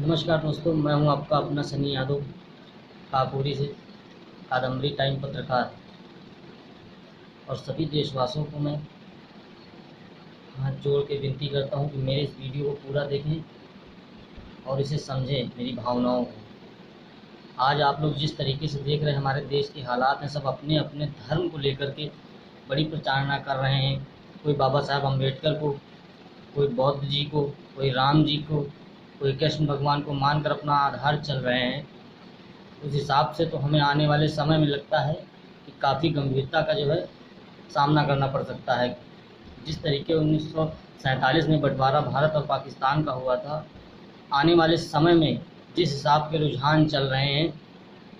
नमस्कार दोस्तों, मैं हूं आपका अपना सनी यादव काकोरी से, कादम्बरी टाइम पत्रकार। और सभी देशवासियों को मैं हाथ जोड़ के विनती करता हूं कि मेरे इस वीडियो को पूरा देखें और इसे समझें, मेरी भावनाओं को। आज आप लोग जिस तरीके से देख रहे हैं हमारे देश के हालात हैं, सब अपने अपने धर्म को लेकर के बड़ी प्रचारना कर रहे हैं। कोई बाबा साहब अम्बेडकर को, कोई बौद्ध जी को, कोई राम जी को, कोई कृष्ण भगवान को मानकर अपना आधार चल रहे हैं। उस हिसाब से तो हमें आने वाले समय में लगता है कि काफ़ी गंभीरता का जो है सामना करना पड़ सकता है। जिस तरीके 1947 में बंटवारा भारत और पाकिस्तान का हुआ था, आने वाले समय में जिस हिसाब के रुझान चल रहे हैं,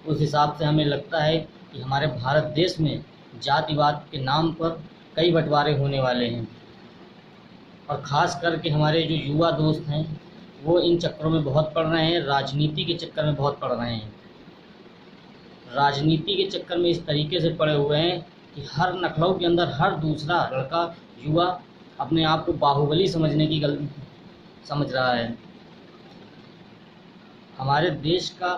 उस हिसाब से हमें लगता है कि हमारे भारत देश में जातिवाद के नाम पर कई बंटवारे होने वाले हैं। और ख़ास करके हमारे जो युवा दोस्त हैं वो इन चक्करों में बहुत पड़ रहे हैं, राजनीति के चक्कर में बहुत पड़ रहे हैं। राजनीति के चक्कर में इस तरीके से पड़े हुए हैं कि हर नखलऊ के अंदर हर दूसरा लड़का युवा अपने आप को बाहुबली समझने की गलती समझ रहा है। हमारे देश का,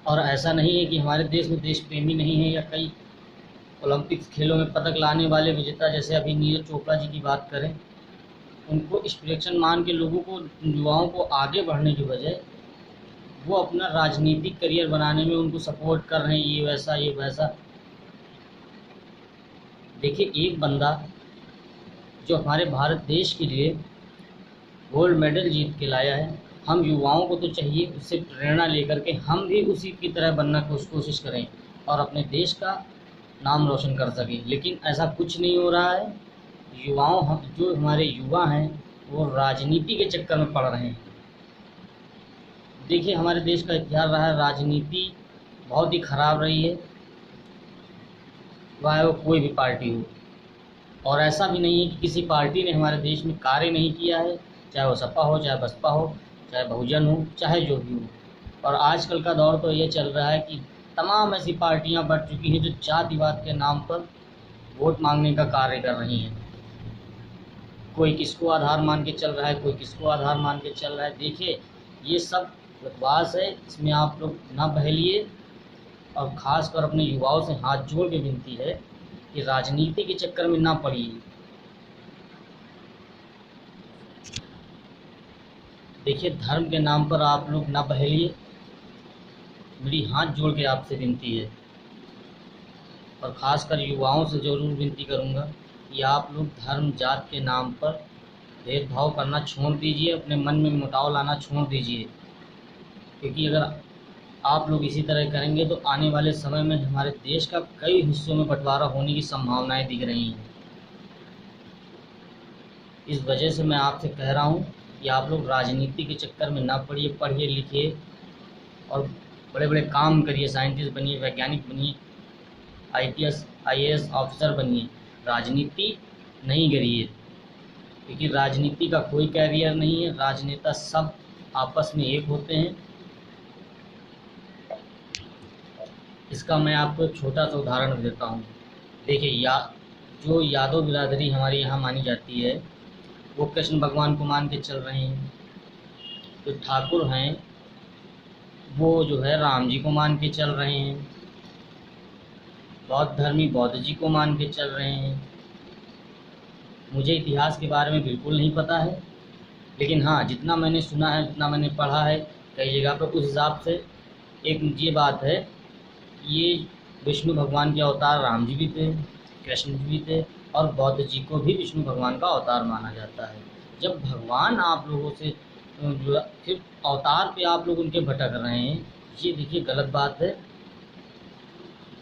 और ऐसा नहीं है कि हमारे देश में देश प्रेमी नहीं है या कई ओलंपिक्स खेलों में पदक लाने वाले विजेता, जैसे अभी नीरज चोपड़ा जी की बात करें, उनको इंस्पिरेशन मान के लोगों को, युवाओं को आगे बढ़ने की बजाय वो अपना राजनीतिक करियर बनाने में उनको सपोर्ट कर रहे हैं, ये वैसा ये वैसा। देखिए, एक बंदा जो हमारे भारत देश के लिए गोल्ड मेडल जीत के लाया है, हम युवाओं को तो चाहिए उससे प्रेरणा लेकर के हम भी उसी की तरह बनना कोशिश करें और अपने देश का नाम रोशन कर सकें। लेकिन ऐसा कुछ नहीं हो रहा है। जो हमारे युवा हैं वो राजनीति के चक्कर में पड़ रहे हैं। देखिए, हमारे देश का इतिहास रहा है, राजनीति बहुत ही ख़राब रही है, चाहे वो कोई भी पार्टी हो। और ऐसा भी नहीं है कि किसी पार्टी ने हमारे देश में कार्य नहीं किया है, चाहे वो सपा हो, चाहे बसपा हो, चाहे बहुजन हो, चाहे जो भी हो। और आजकल का दौर तो ये चल रहा है कि तमाम ऐसी पार्टियां बढ़ चुकी हैं जो जातिवाद के नाम पर वोट मांगने का कार्य कर रही हैं। कोई किसको आधार मान के चल रहा है, कोई किसको आधार मान के चल रहा है। देखिए, ये सब बकवास है, इसमें आप लोग ना बहलिए। और ख़ासकर अपने युवाओं से हाथ जोड़ के विनती है कि राजनीति के चक्कर में ना पड़िए। देखिए, धर्म के नाम पर आप लोग ना बहलिए, मेरी हाथ जोड़ के आपसे विनती है। और ख़ासकर युवाओं से ज़रूर विनती करूँगा कि आप लोग धर्म जात के नाम पर भेदभाव करना छोड़ दीजिए, अपने मन में मुटाव लाना छोड़ दीजिए। क्योंकि अगर आप लोग इसी तरह करेंगे तो आने वाले समय में हमारे देश का कई हिस्सों में बंटवारा होने की संभावनाएं दिख रही हैं। इस वजह से मैं आपसे कह रहा हूं कि आप लोग राजनीति के चक्कर में ना पड़िए, पढ़िए लिखिए और बड़े बड़े काम करिए, साइंटिस्ट बनिए, वैज्ञानिक बनिए, IAS ऑफिसर बनिए। राजनीति नहीं करिए, क्योंकि राजनीति का कोई कैरियर नहीं है। राजनेता सब आपस में एक होते हैं। इसका मैं आपको एक छोटा सा उदाहरण देता हूँ। देखिए, जो यादव बिरादरी हमारे यहाँ मानी जाती है वो कृष्ण भगवान को मान के चल रहे हैं। जो ठाकुर हैं वो जो है राम जी को मान के चल रहे हैं। बौद्ध धर्मी बौद्ध जी को मान के चल रहे हैं। मुझे इतिहास के बारे में बिल्कुल नहीं पता है, लेकिन हाँ, जितना मैंने सुना है, जितना मैंने पढ़ा है कई जगह पर, उस हिसाब से एक ये बात है, ये विष्णु भगवान के अवतार राम जी भी थे, कृष्ण जी भी थे, और बौद्ध जी को भी विष्णु भगवान का अवतार माना जाता है। जब भगवान आप लोगों से फिर अवतार पे आप लोग उनके भटक रहे हैं, ये देखिए गलत बात है।